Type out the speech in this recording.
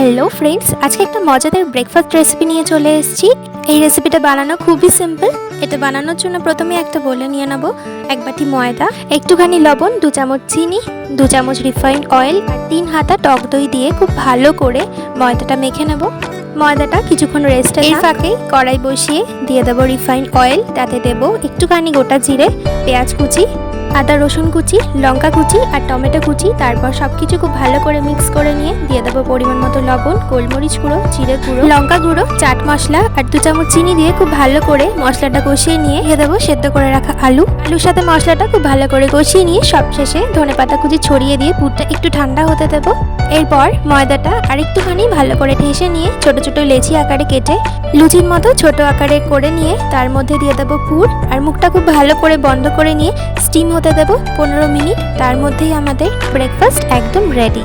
Hello friends, আজকে একটা মজাদার ব্রেকফাস্ট রেসিপি নিয়ে চলে এসেছি। এই রেসিপিটা বানানো খুবই সিম্পল। এটা বানানোর জন্য প্রথমে একটা বোলে নিয়ে নেব এক বাটি ময়দা, একটুখানি লবণ, 2 চামচ চিনি, 2 চামচ রিফাইন্ড অয়েল আর 3 হাতা টক দই দিয়ে খুব ভালো করে ময়দাটা মেখে নেব। ময়দাটা কিছুক্ষণ রেস্টে এই ফাঁকেই কড়াই বসিয়ে দিয়ে দেবো রিফাইন্ড অয়েল, তাতে দেবো একটুখানি গোটা জিরে, পেঁয়াজ কুচি, আদা রসুন কুচি, লঙ্কা কুচি আর টমেটো কুচি। তারপর সবকিছু খুব ভালো করে মিক্স করে নিয়ে দিয়ে দেবো পরিমাণ মতো লবণ, গোলমরিচ গুঁড়ো, জিরে গুঁড়ো, লঙ্কা গুঁড়ো, চাট মশলা আর 2 চামচ চিনি দিয়ে খুব ভালো করে মশলাটা কষিয়ে নিয়ে দিয়ে দেবো সেদ্ধ করে রাখা আলুর সাথে মশলাটা খুব ভালো করে কষিয়ে নিয়ে সবশেষে ধনেপাতা কুচি ছড়িয়ে দিয়ে পুরটা একটু ঠান্ডা হতে দেবো। এরপর ময়দাটা আরেকটুখানি ভালো করে ঠেসে নিয়ে ছোট ছোট লেচি আকারে কেটে লুচির মতো ছোট আকারে করে নিয়ে তার মধ্যে দিয়ে দেবো পুর আর মুখটা খুব ভালো করে বন্ধ করে নিয়ে স্টিম হতে দেবো 15 মিনিট। তার মধ্যেই আমাদের ব্রেকফাস্ট একদম রেডি।